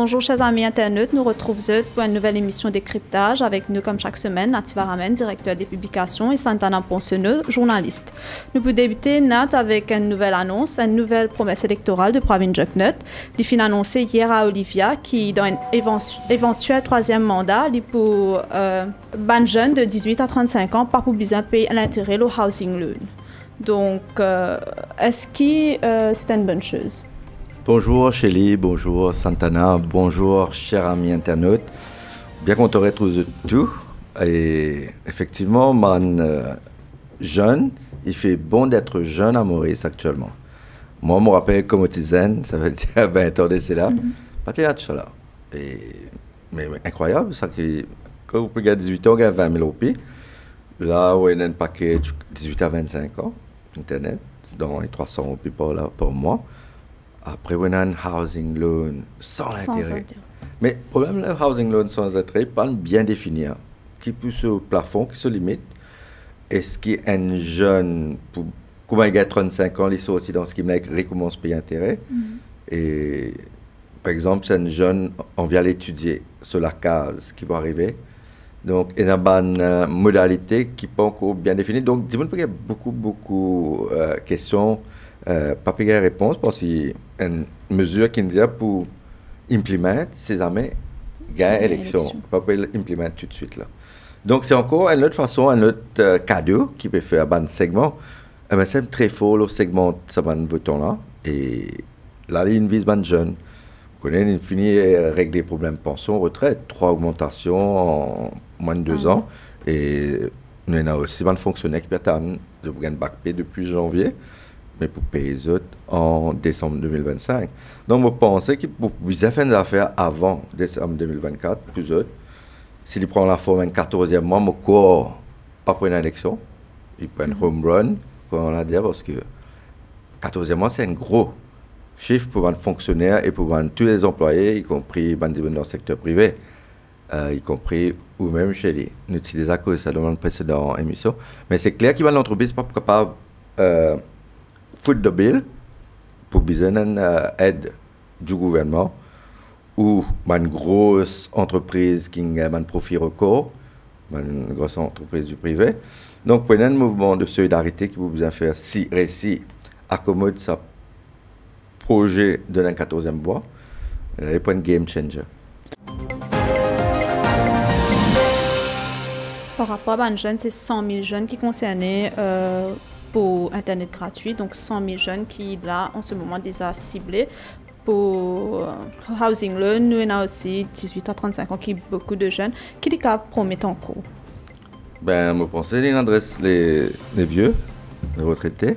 Bonjour chers amis internautes, nous retrouvons pour une nouvelle émission Décryptage avec nous comme chaque semaine Nat Ivaramen, directeur des publications, et Santana Ponsonneux, journaliste. Nous pouvons débuter Nat avec une nouvelle annonce, une nouvelle promesse électorale de Pravin Jugnauth. Il fin annoncé hier à Olivia qui dans un éventuel troisième mandat, il pour ban jeunes de 18 à 35 ans pas pour besoin payer l'intérêt le housing loan. Donc est-ce que c'est une bonne chose? Bonjour Shelly, bonjour Santana, bonjour chers amis internautes. Bien qu'on te retrouve tout. Et effectivement, jeune, il fait bon d'être jeune à Maurice actuellement. Moi, je me rappelle comme Otizen, ça veut dire 20 ans de cela. Pas là tout cela. Mais incroyable, ça que quand vous regardez 18 ans, vous avez 20 000 roupies. Là, où il y a un paquet 18 à 25 ans, Internet, dans les 300 roupies par mois. Après, on a un housing loan sans intérêt. Mais le problème, le housing loan sans intérêt, pas bien défini. Qui pousse au plafond, qui se limite. Est-ce qu'un jeune, comment il a 35 ans, il sort aussi dans ce qui recommence à payer intérêt. Et par exemple, c'est un jeune, on vient l'étudier sur la case qui va arriver. Donc, il y a une modalité qui n'est pas encore bien définie. Donc, dis-moi qu'il y a beaucoup de questions. Pas de réponse parce qu'il y a une mesure qui nous dit pour implémenter ces années gain élection. Pas pour implémenter tout de suite là. Donc c'est encore une autre façon, un autre cadeau qui peut faire un segment. Mais c'est très fort le segment ça va voter là et là il vise ban jeune. Vous connaissez, il finit régler les problèmes pension, retraite, 3 augmentations en moins de 2 ans et nous avons aussi un fonctionnaire qui peut attendre de gagner bac P depuis janvier. Mais pour payer les autres en décembre 2025. Donc, vous pensez que pour faire des affaires avant décembre 2024, plus autres, s'il prend la forme un 14e mois, mais encore pas pour une élection, il prend un home run, comme on l'a dit, parce que 14e mois, c'est un gros chiffre pour un fonctionnaire et pour tous les employés, y compris dans le secteur privé, y compris ou même chez les. Nous utilisons à cause ça dans la précédente émission. Mais c'est clair que l'entreprise n'est pas capable foot de bill pour besoin d'une aide du gouvernement ou une grosse entreprise qui a un profit record, une grosse entreprise du privé. Donc, pour un mouvement de solidarité qui vous besoin faire si récit accommode sa projet de la 14e bois, et pour un game changer. Par rapport à un jeune, c'est 100 000 jeunes qui concernaient pour Internet gratuit, donc 100 000 jeunes qui, là, en ce moment, déjà ciblés. Pour Housing Loan, nous avons aussi 18 à 35 ans, qui beaucoup de jeunes, qui les promettent en cours. Je pense qu'ils adressent les vieux, les retraités,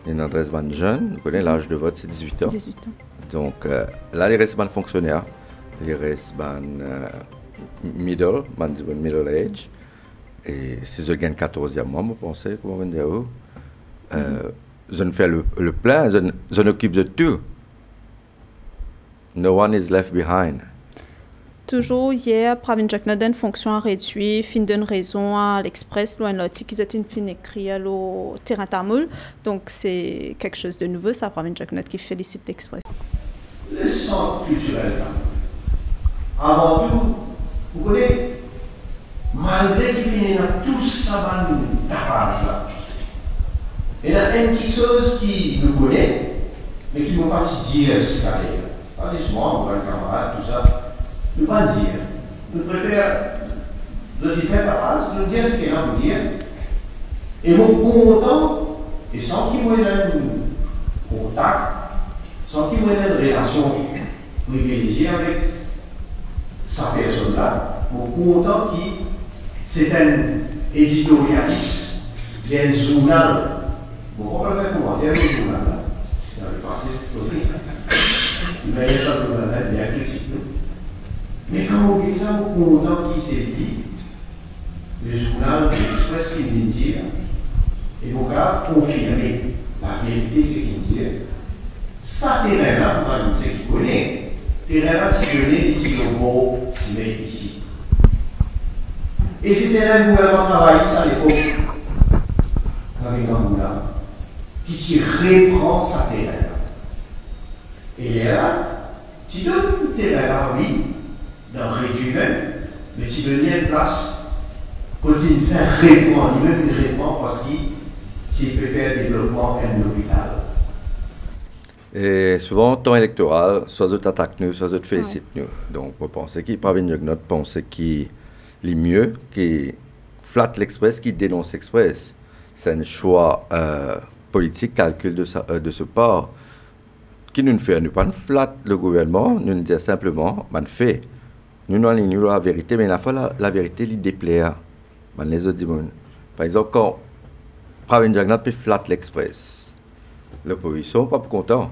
ils adressent les jeunes, vous connaissez l'âge de vote, c'est 18 ans. 18 ans. Donc là, il reste les fonctionnaires, il reste les middle age, et si je gagne 14e mois, je pense, comment on dire, je ne fais le plein, je m'occupe de tout. No one is left behind. Toujours hier, Pravin Jugnauth a une fonction réduite, fin d'une raison à l'Express, loin de l'article qui est fin écrit au terrain tamoul. Donc c'est quelque chose de nouveau, ça, Pravin Jugnauth qui félicite l'Express. Le centre culturel, avant tout, vous connaissez, malgré qu'il y a tout ça, tapage, il y a une petite chose qui nous connaît, mais qui ne m'a pas si dire ce qu'elle est. Parce que souvent, on voit le camarade, tout ça, nous ne pas dire. Nous préférons le dire tapage, nous dire ce qu'il a à nous dire. Et mon content, et sans qu'il y ait un contact, sans qu'il y ait une relation privilégiée avec sa personne-là, mon content qui, c'est un éditorialiste, il y a un journal. Bon, on peut faire commentaire au journal là. Il avait passé tout il va y avoir un journal bien critique. Mais quand on dit ça, on est content qui s'est dit, le journal de l'Express qui vient dire, et on va confirmer la vérité, c'est qu'il dit, ça terrain-là, moi je sais qui connaît, terrain-là, si je l'ai, il dit le mot, s'il est ici. Et c'était un gouvernement travailliste à l'époque, avec Angoula, qui reprend sa terre. Et là, Tu donnes tes là, oui, dans le rituel, mais tu donnes une place, continue de faire répondre, il même répond parce que s'il peut faire développement un hôpital. Et souvent, temps électoral, soit ils attaquent nous, soit ils félicitent nous. Donc, on pense qu'il pas venir notre pense qu'il est mieux, qui flatte l'Express, qui dénonce l'Express. C'est un choix politique, calcul de ce part. Qui nous fait, nous pas flatte le gouvernement, nous dit simplement, man fait. Nous nous alignons la vérité, mais la fois la vérité, il déplaît. Man les autres disent, par exemple, quand Pravin Jagnat peut flatte l'Express, l'opposition n'est pas content.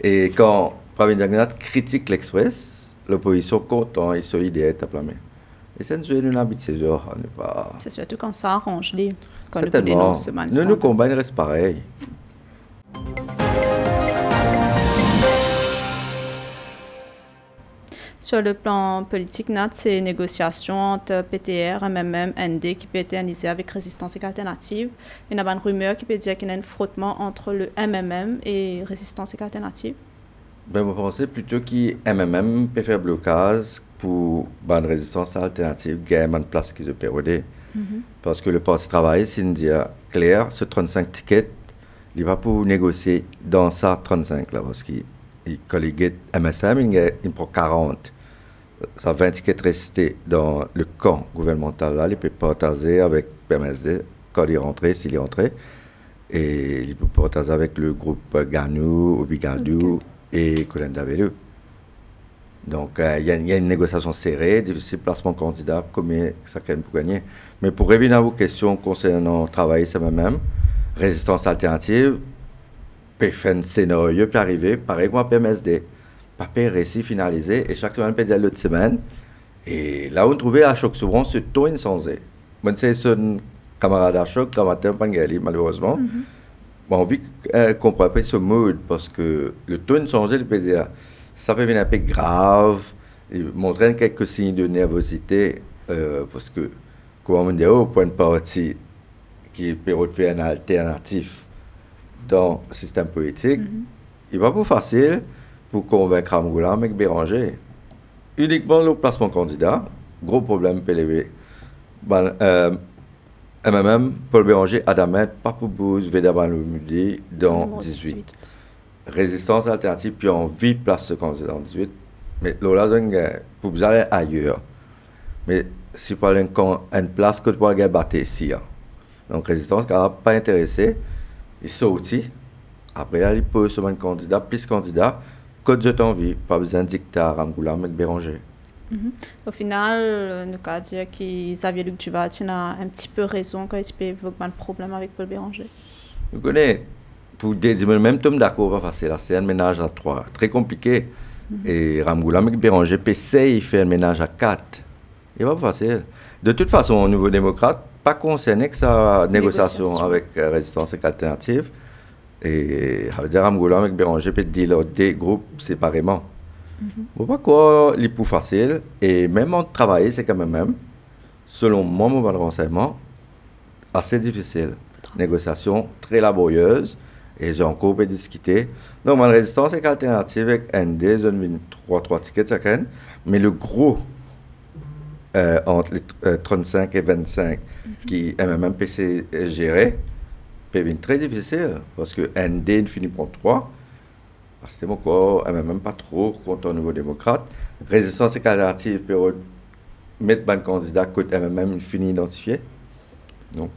Et quand Pravin Jagnat critique l'Express, l'opposition est content et solidaire à la main. Et ça nous a une habitude, pas. C'est surtout quand ça arrange les. Quand Certainement. Nous combattons reste pareil. Sur le plan politique, Nat, c'est une négociation entre PTR, MMM, ND qui peut être analysée avec Résistance et Alternative. Il y a une rumeur qui peut dire qu'il y a un frottement entre le MMM et Résistance et Alternative. Ben, je pense plutôt que MMM peut faire blocage pour la Résistance Alternative, gagner une place qu'ils ont perdue. Parce que le Parti travail, c'est une dire clair, ce 35 tickets, il va pour négocier dans ça 35 là, parce qu'il collègue MSM, il prend 40. Ça 20 tickets restés dans le camp gouvernemental là, il peut partager avec PMSD quand il est rentré, s'il est rentré, et il peut partager avec le groupe Ganou, Obigadou et Colin Davelu. Donc, il y a une négociation serrée, difficile placement candidat, combien ça peut gagner. Mais pour revenir à vos questions concernant le travail, c'est même Résistance Alternative, peut faire un scénario, peut arriver, pareil comme PMSD, pas récit finalisé, et chaque semaine peut dire l'autre semaine. Et là, on trouvait à Choc souvent ce ton insensé. Moi, c'est un camarade à Choc, Kamater Pangali, malheureusement. Bon, on vit qu'on pourrait pas ce mode, parce que le ton insensé, il peut dire. Ça peut venir un peu grave, et montrer quelques signes de nervosité, parce que, comme on dit, au point de partie qui peut faire un alternatif dans le système politique, il va pas facile pour convaincre Amgoula avec Béranger. Uniquement le placement candidat, gros problème PLV. MMM, Paul Béranger, Adamet, Papoubouz, Vedaban Mudi dans 18. Résistance alternative, puis on vit place ce candidat en 18. Mais là, pour vous aller ailleurs. Mais si vous avez une place que vous pouvez battre ici. Donc, résistance, qui n'a pas intéressé, il sortit. Après, il peut se mettre candidat, plus candidat, que vous avez envie, pas besoin de dictat, Ramgoula, avec Béranger. Au final, nous avons dire que Xavier Luc Duval a un petit peu raison quand il peut évoquer le problème avec Paul Béranger. Vous connaissez. Pour dire même Tom d'accord, pas facile. C'est un ménage à 3, très compliqué. Et Ramgoula avec Béranger, PC, il fait un ménage à 4. Il va pas facile. De toute façon, au niveau démocrate, pas concerné que sa négociation avec Résistance et Alternative. Et ça veut dire Ramgoula avec Béranger peut dire des groupes séparément. Bon, pas quoi, il est plus facile. Et même en travailler, c'est quand même, selon mon renseignement, assez difficile. Négociation très laborieuse. Et j'ai encore pu discuter. Donc, ma résistance est alternative avec ND, zone 3 tickets chacun. Mais le gros, entre les 35 et 25, qui MMM PC géré, peut être très difficile. Parce que ND finit par 3. C'est mon corps, MMM pas trop contre un nouveau démocrate. Résistance et alternative peut mettre un candidat que MMM finit identifié. Donc,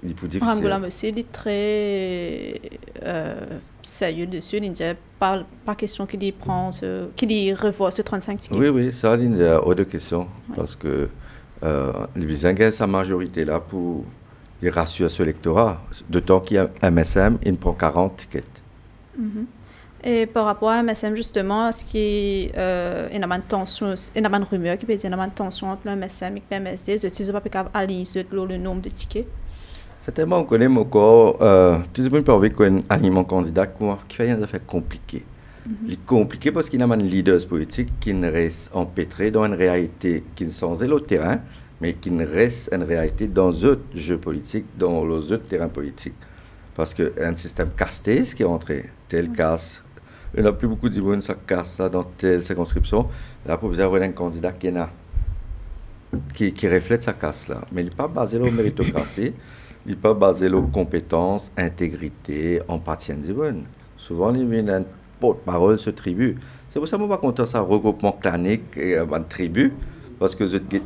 il est plus difficile. Ramgoula aussi est très sérieux dessus. Il dit pas question qu'il revoit ce 35 tickets. Oui, ça, il y a autre question. Parce que il vient sa majorité là pour les rassurer sur l'électorat. D'autant qu'il y a MSM, il prend 40 tickets. Et par rapport à MSM, justement, est-ce qu'il y a une tension, une rumeur qui peut dire qu'il y a une tension entre le MSM et le MSD? Est-ce que vous pouvez aligner le nombre de tickets? Certainement, on connaît mon corps. Tout le monde peut avoir un aliment candidat qui fait des affaires compliquées. Il est compliqué parce qu'il y a un leader politique qui reste empêtré dans une réalité qui ne sans le terrain, mais qui reste une réalité dans d'autres jeux politiques, dans les autres terrains politiques. Parce qu'un système casté, ce qui est rentré, tel casse Il n'y a plus beaucoup de monde qui casse ça dans telle circonscription. Là, pour vous avoir un candidat qui reflète sa casse là. Mais il n'est pas basé sur la méritocratie, il n'est pas basé sur compétences, intégrité, empathie. Souvent, il vient d'un porte-parole ce tribu. C'est pour ça que je ne suis pas content de ça, regroupement clanique et une tribu, parce que je dis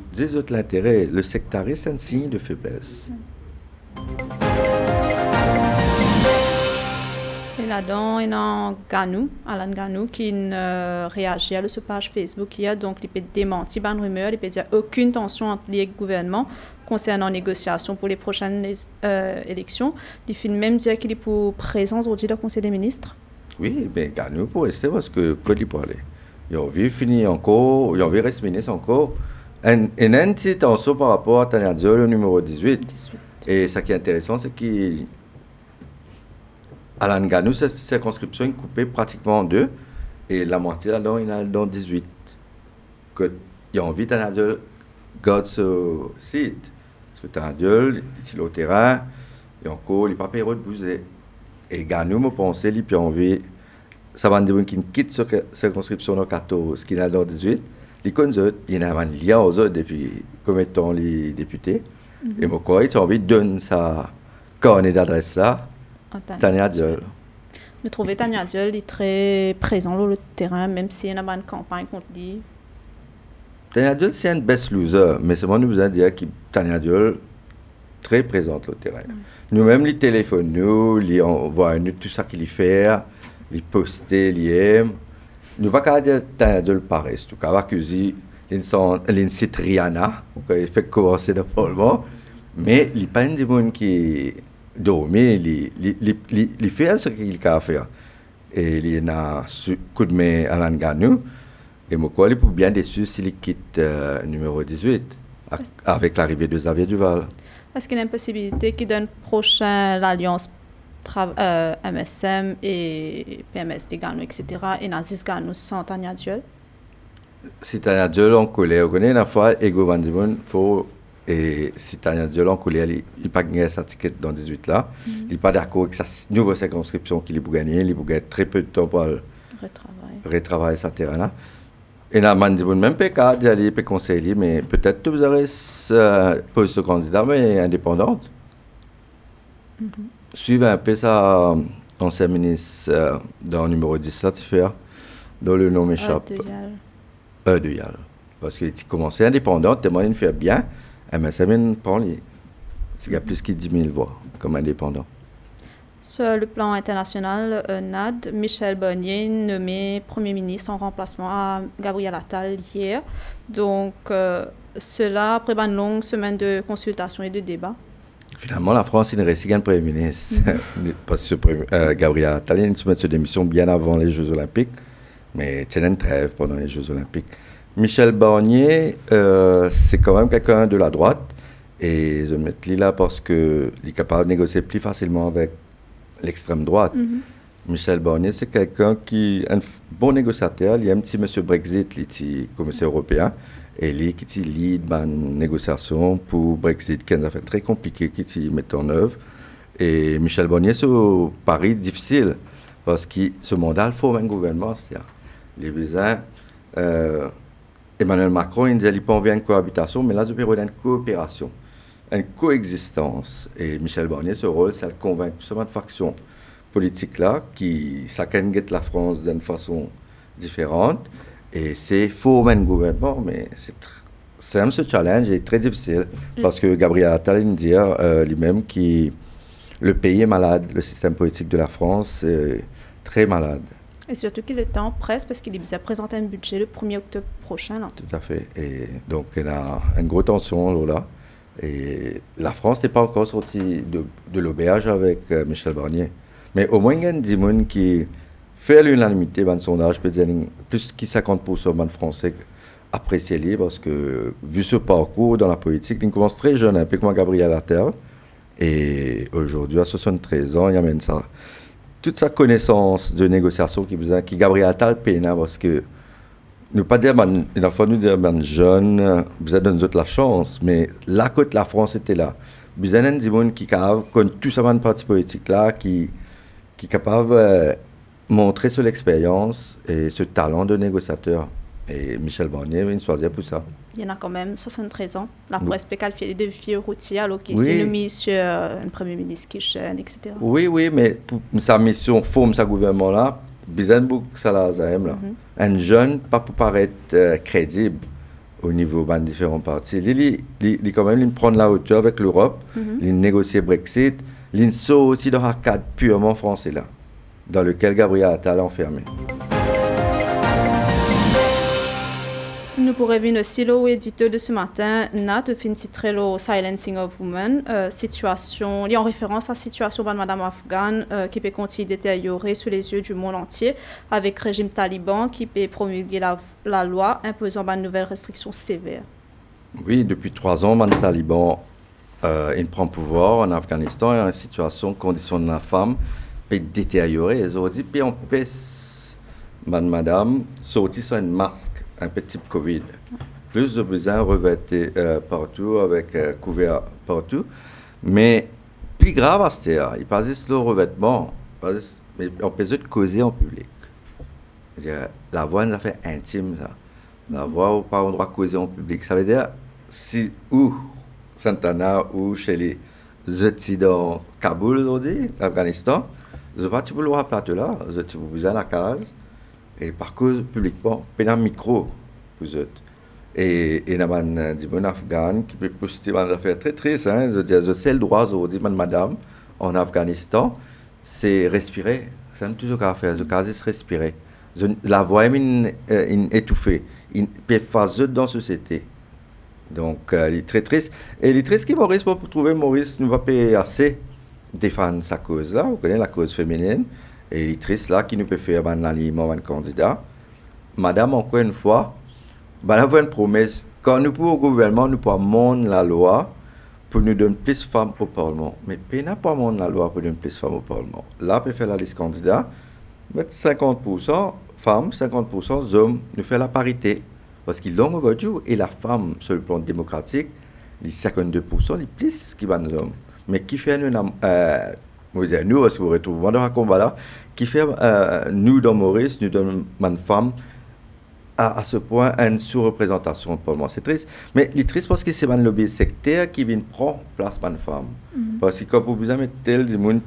l'intérêt, le sectarisme, c'est un signe de faiblesse. Et là-dedans, il y a Ganou, Alan Ganou, qui réagit à ce page Facebook. Donc, il peut démentir une rumeur, il peut dire aucune tension entre les gouvernements concernant les négociations pour les prochaines élections. Il fait même dire qu'il est pour présence aujourd'hui au Conseil des ministres. Oui, mais Ganou pour rester parce que quand il peut aller. Il a envie de finir encore, il a envie de rester ministre encore. Et une petite tension par rapport à Tania Diol, le numéro 18. Et ce qui est intéressant, c'est qu'il Alan Ganou, cette circonscription est coupée pratiquement en deux, et la moitié là-dedans, il a dans 18. Il a envie de garder ce site. Parce que Tanadiol, ici au terrain, et encore, il n'est pas payé de bouger. Et Ganou, me pensait, il a envie, ça va dire qu'il quitte cette circonscription dans 14, qu'il a dans 18. Il connaît, il a un lien aux autres depuis comme étant les députés. Et moi, il a envie de donner sa coordonnée d'adresse là. Tania Diol. Nous trouvons Tania Diol est très présent sur le terrain, même s'il y a une campagne contre lui. Tania Diol, c'est un best loser, mais c'est moi nous besoin de dire que Tania Diol très présente sur le terrain. Nous-mêmes, les téléphones, nous envoient tout ça qu'il fait, les poster, les aime. Nous ne pouvons pas dire que Tania Diol paraît. En tout cas, accuser l'insite Rihanna, qui fait commencer le Parlement, mais il n'y a pas de monde qui dormir, il fait ce qu'il a à faire. Et il a un coup de main à Alan Ganou. Et moi, il est bien déçu s'il quitte numéro 18, avec l'arrivée de Xavier Duval. Est-ce qu'il y a une possibilité qu'il donne prochain l'alliance MSM et PMS de Ganou, etc., et Nazis Ganou sans Tania Diol? Si Tania Diol en colère, on connaît une fois, Ego Bandimon, faut. Et si Tania Diol en colère, il n'a pas gagné sa ticket dans 18 là. Il n'est pas d'accord avec sa nouvelle circonscription qu'il a gagné. Il a gagné très peu de temps pour retravailler sa terrain là. Et là, Mandibon, même pas d'aller peut conseiller, mais peut-être que vous aurez poste de candidat, mais indépendante. Suivez un peu sa ancien ministre dans le numéro 10, là, tu fais, dans le nom m'échappe. De Yal. Parce qu'il a commencé indépendante, tellement il fait bien. Mais ça prend il y a plus que 10 000 voix comme indépendant. Sur le plan international, NAD, Michel Barnier nommé Premier ministre en remplacement à Gabriel Attal hier. Donc, cela après une longue semaine de consultation et de débat. Finalement, la France, il ne reste qu'un Premier ministre. Parce que Gabriel Attal, il se met sur démission bien avant les Jeux Olympiques. Mais c'est une trêve pendant les Jeux Olympiques. Michel Barnier, c'est quand même quelqu'un de la droite. Et je me mets là parce qu'il est capable de négocier plus facilement avec l'extrême droite. Michel Barnier, c'est quelqu'un qui est un bon négociateur. Il y a un petit monsieur Brexit, il est commissaire européen. Et lui, qui lead une négociation pour Brexit, qui est une affaire très compliquée, qui met en œuvre. Et Michel Barnier, c'est un pari difficile. Parce que ce mandat, il faut un gouvernement. C'est-à-dire, les besoins. Emmanuel Macron, il dit qu'il n'a pas envie d'une cohabitation, mais là, il veut une coopération, une coexistence. Et Michel Barnier, ce rôle, c'est de convaincre tout de factions politiques-là qui s'acquittent la France d'une façon différente. Et c'est faux un gouvernement, mais ce challenge est très difficile parce que Gabriel Attal dit lui-même que le pays est malade, le système politique de la France est très malade. Et surtout qu'il est temps presse parce qu'il a présenté un budget le 1er octobre prochain. Là. Tout à fait. Et donc, il y a une grosse tension là. Et la France n'est pas encore sortie de l'auberge avec Michel Barnier. Mais au moins, il y a des gens qui font l'unanimité dans le sondage, peut dire plus que 50% de Français apprécient lui parce que, vu ce parcours dans la politique, il commence très jeune, un peu comme Gabriel Attal. Et aujourd'hui, à 73 ans, il amène ça. Toute sa connaissance de négociation qui Gabriel Attal peine parce que ne pas dire il faut nous dire jeune vous avez donné la chance mais là quand la France était là vous avez des gens qui connaissent tout ça dans le parti politique là qui est capable montrer sur l'expérience et ce talent de négociateur. Et Michel Barnier, il choisit pour ça. Il y en a quand même 73 ans. La presse peut qualifier des défis routiers alors qu'il Oui. s'est nommé sur un premier ministre qui chaîne, etc. Oui, mais pour sa mission, forme sa gouvernement-là, besoin beaucoup ça là, un jeune, pas pour paraître crédible au niveau de différents partis. Il quand même, il prend la hauteur avec l'Europe, il négocie Brexit, il sort aussi dans un cadre purement français là, dans lequel Gabriel Attal est enfermé. Nous pourrions venir aussi l'éditeur de ce matin, Nat, de fin titré le Silencing of Women, situation, il y a en référence à la situation de Madame afghane qui peut continuer de détériorer sous les yeux du monde entier avec le régime taliban qui peut promulguer la loi imposant de nouvelles restrictions sévères. Oui, depuis 3 ans, le taliban il prend pouvoir en Afghanistan et en situation, condition de la femme peut détériorer. Ils ont dit, puis on peut, madame, sortir sans un masque. Un petit Covid. Plus de besoin revêter partout, avec couvert partout. Mais plus grave, c'est il passe juste le revêtement. Mais on peut de causer en public. C'est-à-dire, la voix est une affaire intime, ça. La voix, pas on doit causer en public. Ça veut dire, si ou Santana ou chez les outils dans Kaboul aujourd'hui, Afghanistan, je ne sais pas si vous le voir plateau là, je vous besoin de la case. Et par cause publiquement, il y a un micro vous autres. Et il y a des bonnes Afghanes qui peuvent poster des affaires très tristes. Hein. Je sais le droit aujourd'hui, madame, en Afghanistan, c'est respirer. C'est tout ce qu'on a fait, c'est respirer. La voix est étouffée. Il peut faire dans la société. Donc, il est très triste. Et il est triste que Maurice, pour trouver Maurice, ne va pas assez défendre sa cause là. Vous connaissez la cause féminine. Et il est triste là qui nous peut faire un aliment, un candidat. Madame, encore une fois, ben, avoir une promesse. Quand nous pouvons au gouvernement, nous pouvons monter la loi pour nous donner plus de femmes au Parlement. Mais il n'a pas monter la loi pour donner plus de femmes au Parlement. Là, on peut faire la liste candidat, mettre 50% femmes, 50% hommes, nous faire la parité. Parce qu'ils l'ont aujourd'hui, et la femme, sur le plan démocratique, les 52%, les plus qui vont nous hommes. Mais qui fait nous, parce que vous retrouvez dans un combat là, qui fait nous, dans Maurice, nous donnons une femme à ce point une sous-représentation pour moi. C'est triste. Mais il est triste parce que c'est un lobby sectaire qui vient prendre place pour une femme. Parce que quand vous besoin mettre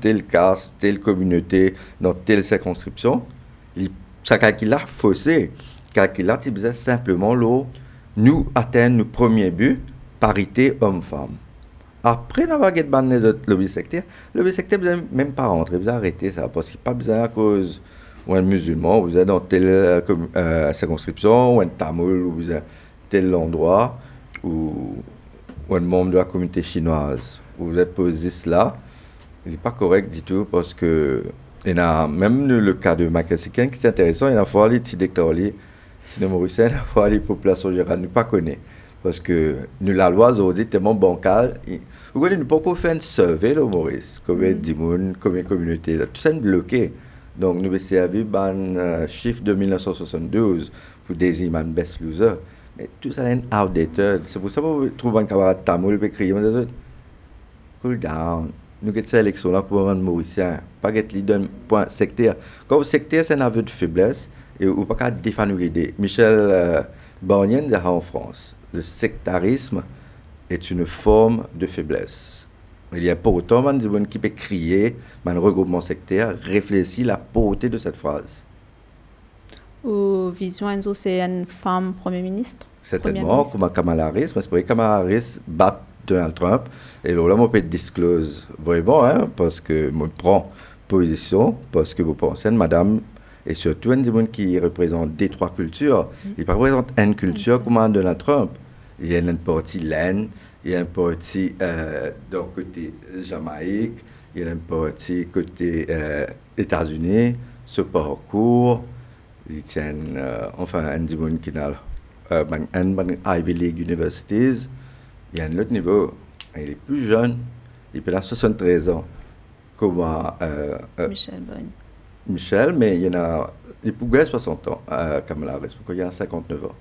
telle caste, telle communauté, dans telle circonscription, ça calcule là faussé. Calcule là, tu besoin simplement nous atteindre nos premiers buts, parité homme-femme. Après, on va gagner le lobby sectaire. Le lobby sectaire, vous n'avez même pas rentrer, vous avez arrêté ça. Parce qu'il n'y a pas besoin à cause ou un musulman, vous êtes dans telle circonscription, ou un tamoul, ou vous êtes tel endroit, ou un membre de la communauté chinoise, où vous êtes posé là. Il n'est pas correct du tout parce que, il y a même le cas de Michael Siken qui est intéressant, il y a fois les petits déclarants, sinon Mauricien, il y a fois les populations générales ne pas connaissent. Parce que nous, la loi aujourd'hui tellement bancale. Vous connaissez, nous ne pouvons pas faire un survey, là, Maurice. Combien de monde, combien de communautés. Tout ça est bloqué. Donc, nous avons servi un chiffre de 1972 pour désigner un best loser. Mais tout ça est outdated. C'est pour ça que vous trouvez un camarade tamoul qui crie. Cool down. Nous avons cette élection-là pour un Mauricien. Pas que les d'un point sectaire. Comme sectaire, c'est un aveu de faiblesse. Et vous ne pouvez pas défendre l'idée. Michel Barnier dit en France. Le sectarisme est une forme de faiblesse. Il y a pas autant de gens qui peuvent crier, un regroupement sectaire, réfléchir la pauvreté de cette phrase. Ou vision, c'est une femme Premier ministre? Certainement, comme Kamala Harris, mais c'est pour Kamala Harris bat Donald Trump. Et là, on peut disclose vraiment, hein, parce que je prends position, parce que vous pensez, madame, et surtout, un gens qui représente des trois cultures. Il représente une culture comme Donald Trump. Il y a une partie laine, il y a une partie d'un côté Jamaïque, il y a une partie côté États-Unis, ce parcours. Ils tiennent, enfin, un gens qui a Ivy League Universities. Il y a un autre niveau. Il est plus jeune, il peut avoir 73 ans. Comme Michel Bogne. Michel, mais il pourrait 60 ans, Kamala Harris, parce qu'il y a 59 ans.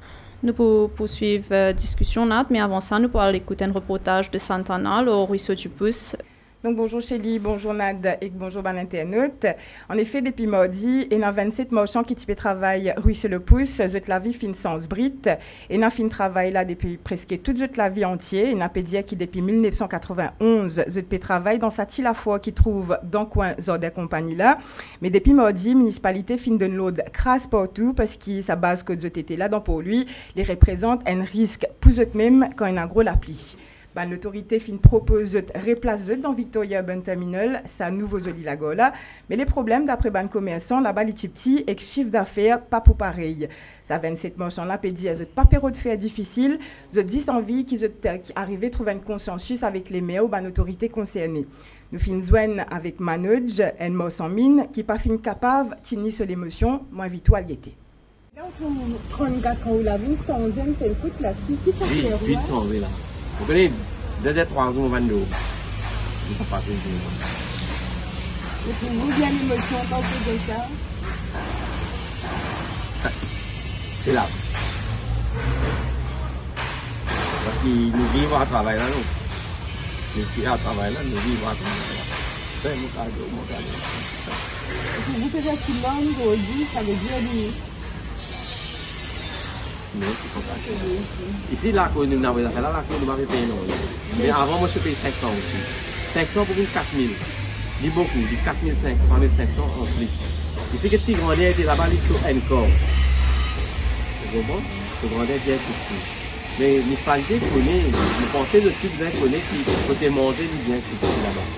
Nous pouvons poursuivre la discussion, Nat, mais avant ça, nous pourrons écouter un reportage de Santana, le ruisseau du Pouce. Donc bonjour Chélie, bonjour Nad et bonjour ban internaute. En effet, depuis mardi, il y a 27 marchands qui typent travail rue sur le pouce, toute la vie fin sans brit. Et n'a fin travail là depuis presque toute la vie entière. Il n'a pas dit qui depuis 1991, je travail dans sa la fois qui trouve dans le coin des compagnies là. Mais depuis mardi, la municipalité fin de l'aude crasse partout parce que sa base que je était là, donc pour lui, les représente un risque pour eux-mêmes quand il a un gros l'appli. L'autorité fin propose de replacer dans Victoria Urban Terminal sa nouveau joli lago là, mais les problèmes d'après ban commerçant là-bas les petits et chiffre d'affaires pas pour pareil. Ça 27 marchands là peut dire pas période de faire difficile, je dis envie qui arrivent à trouver un consensus avec les maires ou ban autorités concernées. Nous fin joindre avec Manoj, un marchand mine qui pas fin capable tenir sur l'émotion, moi vite à l'été. Là, on 34 quand vous avez 100 ans, c'est le coup là qui ça fait oui, 800 là. Vous connaissez, 2 et 3 ans, on va nous. Il ne faut pas tout dire. Et pour vous, bien l'émotion, quand vous faites ça? C'est là. Parce que nous vivons à travers là, nous. Nous vivons à travers là, nous vivons à travers là. C'est mon cadeau, mon cadeau. Et pour vous, peut-être que l'homme aujourd'hui, ça veut dire lui. Mais c'est comme ça. Ici, là, quand nous avons fait là, là, nous avons payé non. Mais avant, moi, je paye 500 aussi. 500 pour une 4000. C'est beaucoup, du 4500, 3500 en plus. Ici, que petit grandeur était là-bas, il est sur un corps. C'est bon? Ce grandeur est bien tout petit. Mais la municipalité connaît, nous pensons de tout bien connaître qui peut manger du bien tout petit là-bas.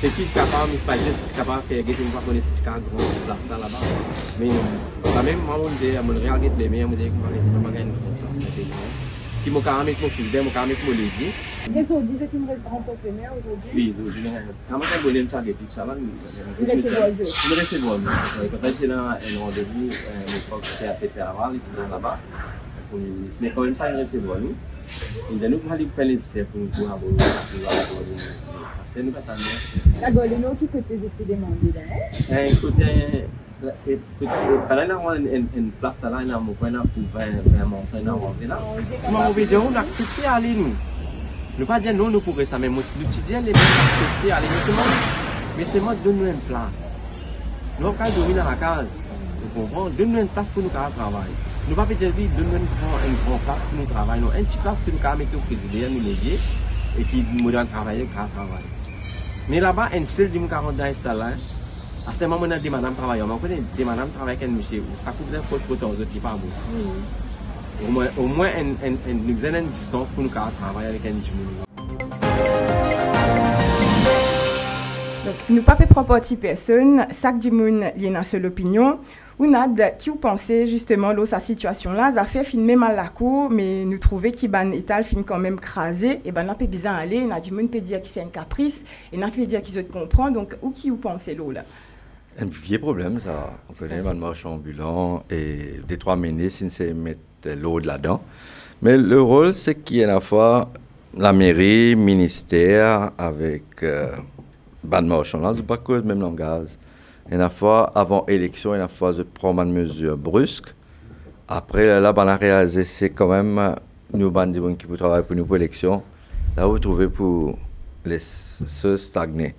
C'est qui est capable, la municipalité, c'est capable de faire quelque chose, nous ne connaissons pas grand place là-bas. Mais quand même, moi, je me regarde les meilleurs, je me dis que je vais gagner une grande place. Qui m'a carrément mon fils, m'a carrément mon légué. Aujourd'hui, c'est une entrepreneur aujourd'hui? Oui, aujourd'hui, quand je vais ça, ça va. Il recevoir eux. Il recevoir eux. Quand j'étais dans un rendez-vous, l'époque, c'était à Pété-Laval, il était là-bas. Mais quand même, ça, il recevoir nous. Et nous, on va faire les essais pour nous avoir. C'est nous attendons. La Goleno, qui côté j'ai demandé là? Écoutez, pendant une place là, on a pour 20 manger là. Moi, on veut dire, on accepte aller nous. Ne pas dire non, nous pourrions ça, mais l'étudiant, les gens acceptent aller. Mais c'est moi, donne-nous une place. Nous ne pouvons pas dormir dans la case. Vous comprenez? Donne-nous une place pour nous travailler. Nous ne pouvons pas dire, donne-nous une grande place pour nous travailler. Non, une petite place pour nous mettre au frigidaire, nous léguer, et puis nous allons travailler, travailler. Mais là-bas, un seul du 40 dans l'installation, à ce moment-là, des madames travaillent. On connaît des madames travaillent avec un monsieur. Ça coûte un photo aux autres qui parlent. Au moins, nous avons une distance pour nous travailler avec un monsieur. Donc, nous ne pouvons pas prendre parti personne. Chaque du monde, il y a une seule opinion. Ou Nad, qui vous pensez justement de cette situation-là, ça fait filmer mal la cour, mais nous trouvons qu'il ban étal fin quand même crasé, et ben on peut bien aller, n'a du monde peut dire que c'est un caprice, et n'a peut dire qu'ils se comprennent, donc où qui vous pensez là? Un vieux problème ça. On connaît un marchand ambulant et des 3 ministres, ils se mettent l'eau là-dedans. Mais le rôle, c'est qu'il y a à la fois la mairie, ministère, avec ban marchand là, c'est pas que le même langage. Une fois avant l'élection, une fois je prends une mesure brusque. Après, là, on a réalisé c'est quand même nous bandits qui travaillent pour nous pour l'élection. Là, vous trouvez pour se stagner.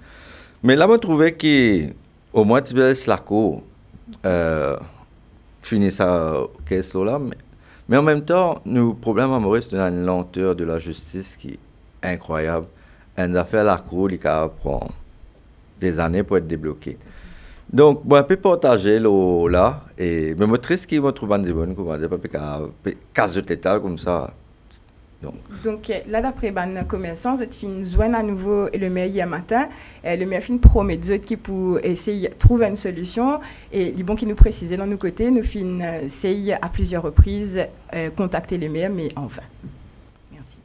Mais là, vous trouvez qu'au moins, tu laisses la cour finir sa caisse là. Mais en même temps, le problème à Maurice, c'est une lenteur de la justice qui est incroyable. Une affaire la cour, il prend des années pour être débloquée. Donc, moi, je peux partager là, et me montrer ce qu'ils vont trouver des bonnes, comment dire, pas casse de tête comme ça. Donc là, d'après les commerçants, je fin joindre à nouveau le maire hier matin. Le maire fin promet qui pour essayer de trouver une solution. Et les bons qui nous précisaient dans nos côtés, nous fin essayer à plusieurs reprises contacter le maire, mais en vain.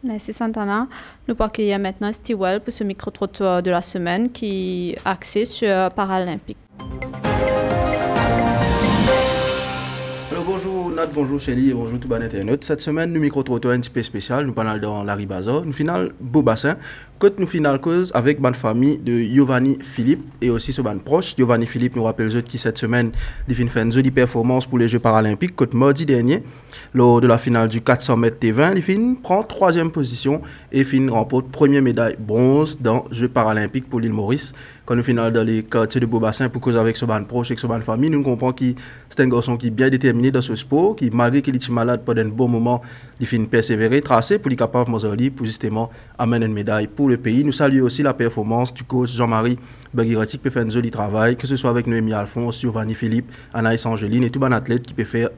Merci Santana. Nous pouvons accueillir maintenant Stewell pour ce micro-trottoir de la semaine qui est axé sur Paralympique. Alors bonjour, bonjour Chélie et bonjour tout le internaute. Cette semaine, nous micro-trottoir un petit peu spécial. Nous parlons dans Larry Bazar. Nous finale Beau Bassin. Côte nous finale cause avec bonne famille de Giovanni Philippe et aussi ce ban proche. Giovanni Philippe nous rappelle eux qui cette semaine, il fait une jolie performance pour les Jeux paralympiques. Côte mardi dernier, lors de la finale du 400 mètres T20, il prend 3e position et remporte première médaille bronze dans les Jeux paralympiques pour l'île Maurice. Quand nous finale dans les quartiers de Beau Bassin pour cause avec ce ban proche et ce ban famille, nous comprenons que c'est un garçon qui est bien déterminé dans ce sport, qui malgré qu'il est malade pendant un bon moment, il finit persévérer, tracé pour être capable de pour justement amener une médaille pour le pays. Nous saluons aussi la performance du coach Jean-Marie Baguirati qui peut faire un joli travail, que ce soit avec Noémie Alphonse, Giovanni Philippe, Anaïs Angeline et tout bon athlète qui peut faire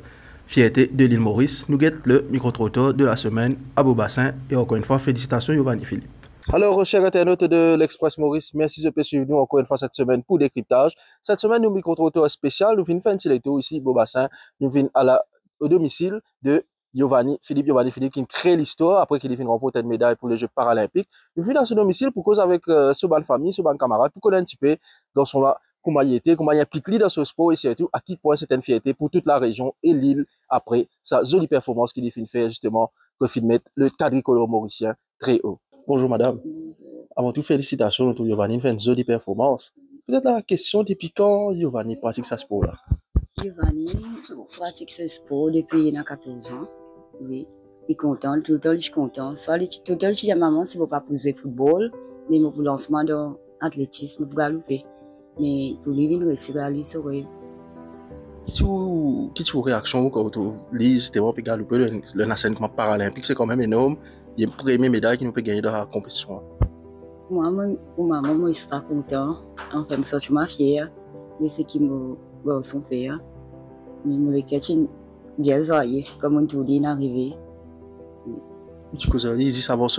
fierté de l'île Maurice. Nous guettons le micro-trottoir de la semaine à Beau Bassin et encore une fois, félicitations Giovanni Philippe. Alors, chers internautes de l'Express Maurice, merci de suivre nous encore une fois cette semaine pour décryptage. Cette semaine, nous micro-trottoir spécial, nous venons faire un petit tour ici, Beau Bassin. Nous venons au domicile de Giovanni Philippe qui crée l'histoire après qu'il ait remporté une médaille pour les Jeux paralympiques. Nous venons dans ce domicile pour cause avec ce ban famille, ce ban camarade, pour connaître un petit peu garçon-là, comment il était, comment il implique dans ce sport et surtout à quel point c'est une fierté pour toute la région et l'île après sa jolie performance qu'il a fait justement, que fait mettre le quadricolore mauricien très haut. Bonjour madame. Avant tout, félicitations pour Giovanni, fait une jolie performance. Peut-être la question depuis quand Giovanni pratique ce sport-là? Giovanni pratique ce sport depuis il a 14 ans. Oui. Il est content, tout le temps il est content. Soit tout le temps il dit à maman, c'est pas pour jouer football, mais pour lancement dans l'athlétisme, pour galoper. Mais pour lui, il réussit à aller sur eux. Quelle réaction quand tu lis justement pour galoper le enseignement paralympique, c'est quand même énorme. Il y a une première médaille qui nous peut gagner dans la compétition. Moi, pour maman, je suis très content. Enfin, je suis fière de ce qui me sont fait. Je me bien joyeux, comme on tout dit, d'arriver. Tu peux dire, savoir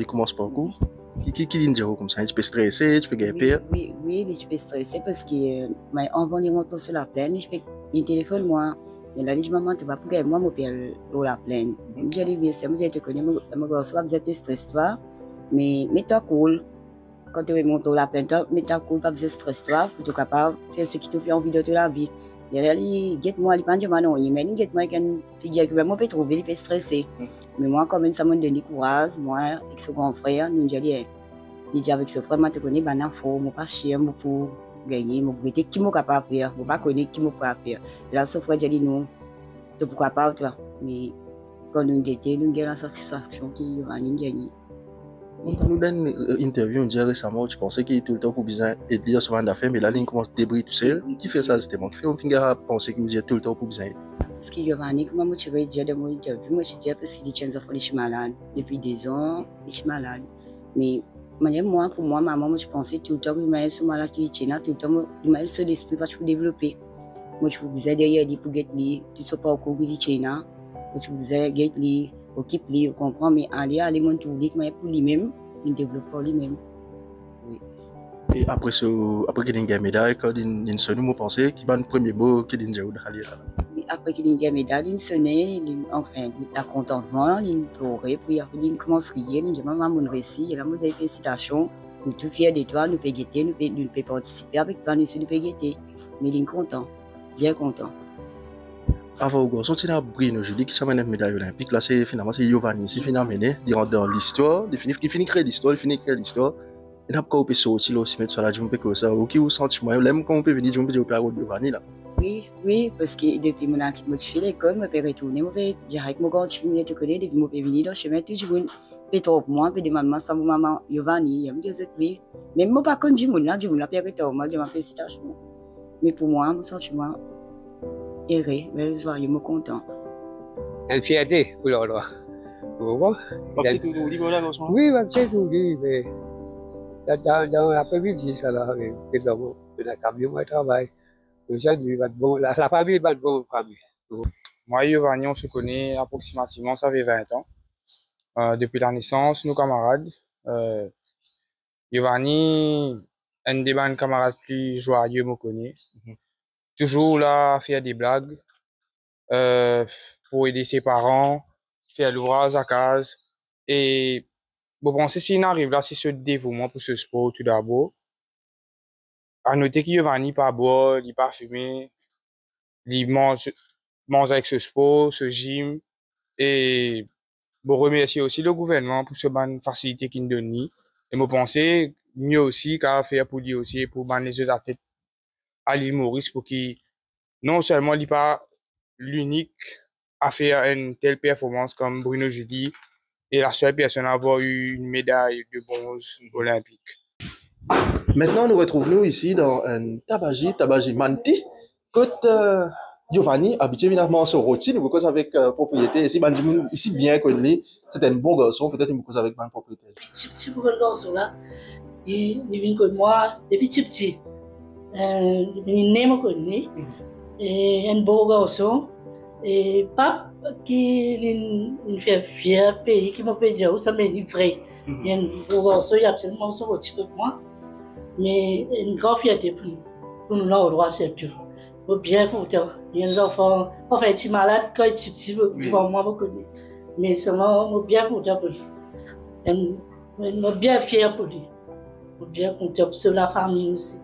comment se parcours. Qui dit comme ça? Tu peux stresser, tu peux gagner pire? Oui, je peux stresser parce que avant de monter sur la plaine, je fais un téléphone moi. Et là, je dis, maman, tu vas pour moi, mon père, pour la plaine. Je dis, oui, c'est moi, je te connais, je vais te stresser, toi. Mais toi cool. Quand tu veux monter la plaine, mais toi cool, pas besoin de stress, toi, pour être capable de faire ce qui te fait envie de la vie. Et là, moi, il pense que non, mais il get moi, moi, peut trouver, il peut stresser. Mais moi, quand même, ça m'a donné courage, moi, avec ce grand frère, nous disons, il dit, avec ce frère, moi, tu connais, il faut, moi, pas cher, moi, pour gagner, moi, pour qui moi capable de faire, moi, pas connaître qui moi capable de faire. Là, ce frère, dit, non, tu pourquoi pas, toi. Mais quand nous guettons, nous avons la satisfaction qu'il va gagner. Nous donne une interview, on dit récemment, tu pensais qu'il est tout le temps pour besoin d'aider sur d'affaires, mais là, il commence à débrouiller tout seul. Qui fait ça, justement? Qui fait un finger à penser qu'il est tout le temps pour besoin? Parce que Giovanni, comment moi, tu veux dire de mon interview, moi, je dis parce qu'il dit que je suis malade. Depuis 2 ans, je suis malade. Mais moi, pour moi, maman, je pensais tout le temps qu'il m'a sur malade, qu'il était là, tout le temps, il m'a sur l'esprit parce que je développer. Moi, je vous disais derrière lui pour gagner lui, tu ne sais pas au cours qu'il était là. Moi, je vous disais gagner lui, occupe lui, vous comprenez, mais aller, mon tour, mais pour lui-même, il développe pour lui-même. Oui. Et après qu'il ait une médaille, quand il sonne, moi, pensais qu'il va le premier mot qu'il a dit d'aller là. Après qu'il ait une médaille, il sonnait, enfin, il a contentement, il pleurait, puis après, il commence à rier, il dit, maman, mon récit, il a mon félicitations, nous sommes tout fiers de toi, nous pouvons guetter, nous pouvons participer avec toi, nous pouvons guetter. Mais il est content, bien content. Avant, au garçon, c'est un Brino Julie qui s'amène une médaille olympique. Là, finalement, c'est Giovanni. C'est finalement mené, il rentre dans l'histoire, il finit créer l'histoire, Et là, pourquoi on peut sortir là aussi, mettre sur la jumpe comme ça? Ou qui vous sentiment? Là, quand on peut venir, jumper, on peut Giovanni là. Oui, parce que depuis mon acte, je suis à l'école, je peux retourner, je vais direct, quand je suis te connais, depuis que je peux venir dans le chemin, toujours, je peux trop moi, je peux demander à maman, Giovanni, je me dis, oui. Même moi, par contre, je me dis, je me dis, moi, je me félicite. Mais pour moi, mon sentiment, erré, mais joyeux, me content. Une fierté, pour l'ordre. Vous voyez? Oui, ma petite oubli, mais dans l'après-midi, ça là, c'est dans le camion, je travaille. La famille est bonne famille. Moi et Giovanni, on se connaît approximativement, ça fait 20 ans. Depuis la naissance, nos camarades. Giovanni, un des bonnes camarades plus joyeux, me connaît. Toujours là à faire des blagues, pour aider ses parents, faire l'ouvrage à case. Et vous pensez s'il arrive là, c'est ce dévouement pour ce sport tout d'abord. À noter que Giovanni pas boire, il pas fumer, il mange manger avec ce sport, ce gym. Et je remercie aussi le gouvernement pour ce ban facilité qu'il nous donne. Et je pense mieux aussi qu'à faire pour lui aussi, pour les autres athlètes à l'île Maurice, pour qu'il, non seulement il n'est pas l'unique à faire une telle performance comme Bruno Judy, et la seule personne à avoir eu une médaille de bronze olympique. Maintenant, nous retrouvons ici dans un tabagie Manti. Côte Giovanni, habitué évidemment sur Roti, nous cause avec propriété. Ici, ici bien connu, c'est un bon garçon, peut-être nous cause avec ma propriété. Petit pour le garçon là, il vient comme moi depuis petit. Il vient né connu, et un beau garçon, et pas qui fait fier pays qui m'a fait dire où ça m'a livré. Il y a un beau garçon, il y a absolument son Roti que moi, mais une grande fierté pour nous là au droit c'est tout. Bien content. Il y a des enfants, enfin, ils sont malades quand ils sont petits, ils vont moins reconnaître. Mais seulement, bien content pour lui. Je suis bien fier pour lui. Je suis bien content pour la famille aussi.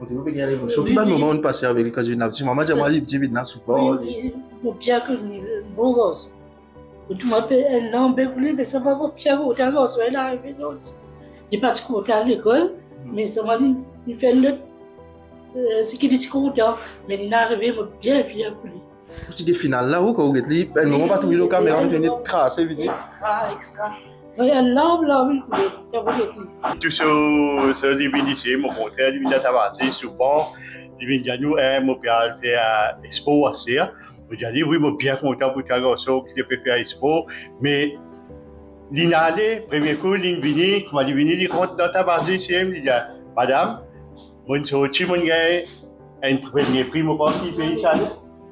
On peut bien aller. Surtout dans le moment où on passe avec quand je viens de maman, j'ai mal dit, petit vite, souvent. Je suis bien connu, bon gosse. Tu m'appelles un nom, mais ça va pas bien content, gosse. Il est arrivé, il est parti content à l'école, mais ça m'a dit, il fait le. C'est qu'il est content, mais il est arrivé bien fier pour lui. Petit final là où quand vous êtes là, elle ne va pas trouver le caméra, elle vient de tracer, extra. Il y a un là, tout ce divin ici, mon contraire, divin de Tabassi, souvent, divin de nous, mon père fait expo assez. Vous avez dit, oui, je suis bien content pour ta garçon qui peut faire expo, mais l'inallé, premier coup, l'invini, comme l'invini, il rentre dans Tabassi, il dit, madame, mon sorti, mon gars, un premier prix, mon père qui paye ça.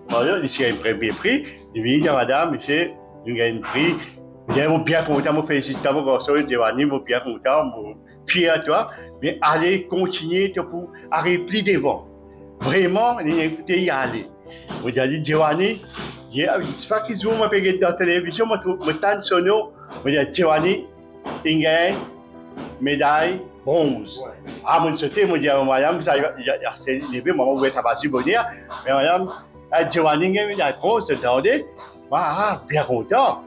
Voilà, ici, un premier prix. Il dit, madame, monsieur, il gagne un prix. Je suis bien content, je félicite mon garçon, je suis bien content, je suis fier de toi. Mais allez, continuez pour arriver plus devant. Vraiment, il faut y aller. Je dis, Giovanni, c'est pas qu'ils ont fait dans la télévision, je tente son nom. Je dis, Giovanni, il gagne médaille. Bronze. Ah, mon sauté, je dis à madame, c'est levé, maman, vous êtes abattu bonheur. Mais madame, Giovanni, il a bronze, attendez. Ah, bien content.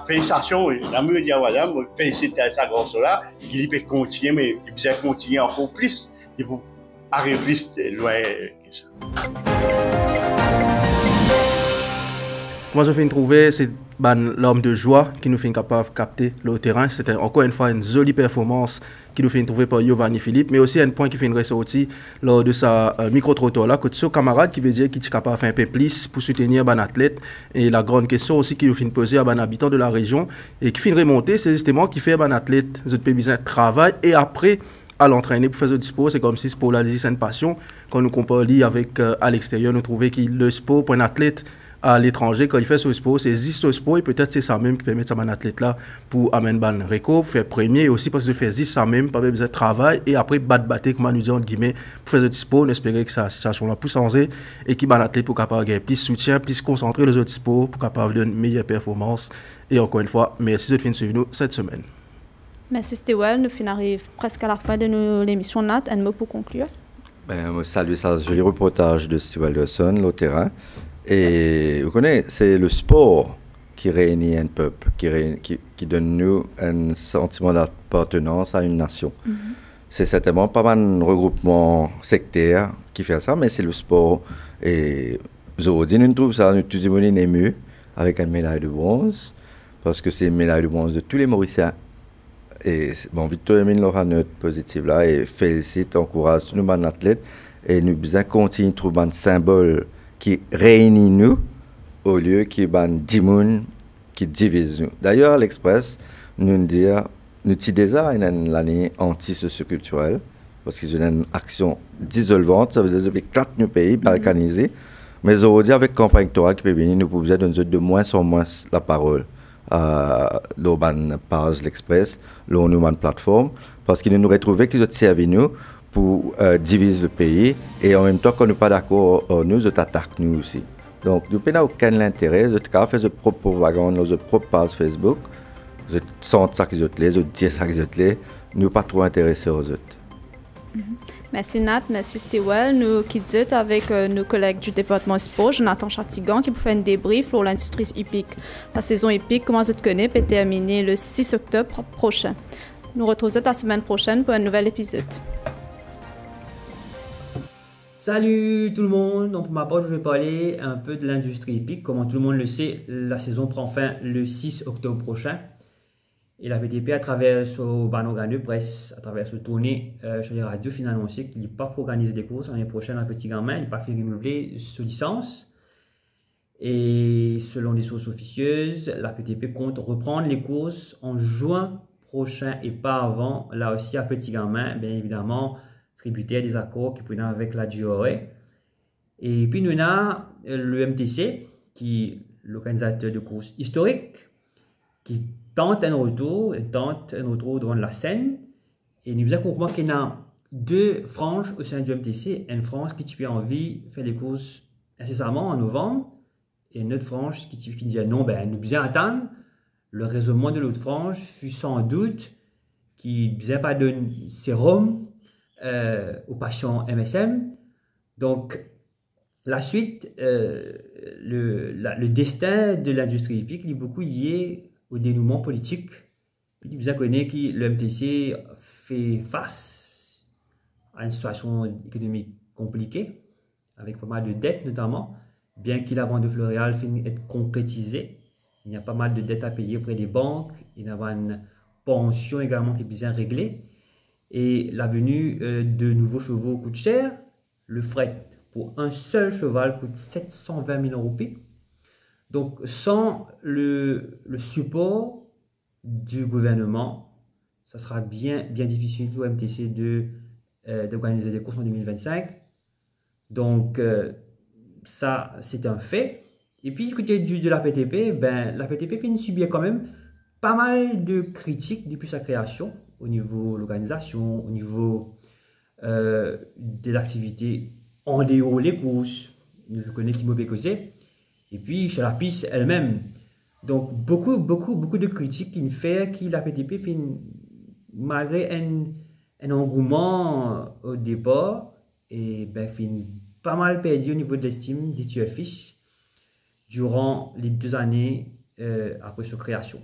Félicitations, la mieux dire madame, félicite à sa grosse-là, qu'il peut continuer, mais il peut continuer encore plus. Il faut arriver plus loin que ça. Moi, je viens de trouver, c'est l'homme de joie qui nous fait capable de capter le terrain. C'était encore une fois une jolie performance qui nous fait trouver par Giovanni Philippe, mais aussi un point qui fait une ressortie lors de sa micro-trottoir là, que ce camarade qui veut dire qu'il est capable de faire un peu plus pour soutenir un athlète. Et la grande question aussi qui nous fait poser à un habitant de la région et qui fait remonter, c'est justement qui fait un athlète, il peut besoin de travail et après à l'entraîner pour faire du sport. C'est comme si sport là, c'est une passion. Quand nous comparons avec à l'extérieur, nous trouvons que le sport pour un athlète à l'étranger, quand il fait ce sport, c'est juste ce sport et peut-être c'est ça même qui permet à un athlète là pour amener ban réco, faire premier et aussi parce que faire juste ça même, pas besoin de travail et après battre, comme on nous dit entre guillemets, pour faire du sport, on espérait que sa situation là pour changer et qu'il ban athlète pour capable gagner plus soutien, plus concentrer les autres sports pour capable de une meilleure performance. Et encore une fois, merci de suivre nous cette semaine. Merci Stewell, nous arrivons presque à la fin de l'émission Nat. Un mot pour conclure. Ben, salut, ça joli reportage de Stewell Dawson, le terrain. Et vous connaissez, c'est le sport qui réunit un peuple, qui donne nous un sentiment d'appartenance à une nation. Mm-hmm. C'est certainement pas un regroupement sectaire qui fait ça, mais c'est le sport. Et aujourd'hui, nous trouvons ça, nous tous émus avec une médaille de bronze, parce que c'est une médaille de bronze de tous les Mauriciens. Et bon, Victor Emile l'aura notre positive là et félicite, encourage tous nos athlètes et nous besoin continuer de trouver un symbole qui réunit nous au lieu qui ban 10 personnes qui divise nous. D'ailleurs, l'Express nous dit déjà l'année anti-socioculturelle parce qu'ils ont une action dissolvante, ça veut dire que 4 nos pays balkanisés, mais aujourd'hui avec campagne électorale qui peut venir, nous pouvons donner de moins en moins la parole à l'Urban Page l'Express, l'Urban Plateforme, parce qu'ils nous retrouvaient qu'ils ont servi nous pour diviser le pays et en même temps qu'on n'est pas d'accord, nous attaquent nous aussi. Donc, nous n'avons aucun intérêt de faire de propre propagande, de propre page Facebook, de sentir ça qu'ils ont, de dire ça qu'ils ont, nous pas trop intéressés aux autres. Merci Nat, merci Stewell. Nous quittons avec nos collègues du département sport, Jonathan Chatigan, qui vous fait un débrief pour l'industrie hippique. La saison hippique, comment vous connaissez, peut terminer le 6 octobre prochain. Nous retrouvons la semaine prochaine pour un nouvel épisode. Salut tout le monde, donc pour ma part je vais parler un peu de l'industrie hippique. Comme tout le monde le sait, la saison prend fin le 6 octobre prochain. Et la PTP, à travers son organe de presse, à travers sa tournée sur les radios, finit annoncé qu'il n'est pas pour organiser des courses l'année prochaine à Petit Gamin, il n'est pas fait renouveler sa licence. Et selon des sources officieuses, la PTP compte reprendre les courses en juin prochain et pas avant, là aussi à Petit Gamin, bien évidemment, tributaire des accords qui prennent avec la GOA. Et puis nous avons le MTC, qui est l'organisateur de courses historiques, qui tente un retour devant la scène. Et nous avons compris qu'il y a deux franges au sein du MTC. Une frange qui a envie de faire les courses incessamment en novembre. Et une autre frange qui dit non, ben, nous devons attendre. Le raisonnement de l'autre frange fut sans doute qui ne devait pas donner sérum aux patients MSM. Donc, la suite, le destin de l'industrie hippique est beaucoup lié au dénouement politique. Puis vous connaissez que le MTC fait face à une situation économique compliquée, avec pas mal de dettes notamment, bien que la vente de Floréal finisse être concrétisée. Il y a pas mal de dettes à payer auprès des banques, il y a une pension également qui est bien réglée, et la venue de nouveaux chevaux coûte cher. Le fret pour un seul cheval coûte 720 000 roupies. Donc, sans le support du gouvernement, ça sera bien difficile au MTC d'organiser des courses en 2025. Donc, ça, c'est un fait. Et puis, du côté de la PTP, ben, la PTP finit de subir quand même pas mal de critiques depuis sa création, au niveau de l'organisation, au niveau des activités en dehors des courses. Je connais qui m'a causé. Et puis, sur la piste elle-même. Donc, beaucoup de critiques qui fait que la PTP fait malgré un engouement au départ, et ben, fait pas mal perdu au niveau de l'estime des tueurs fiches durant les 2 années après sa création.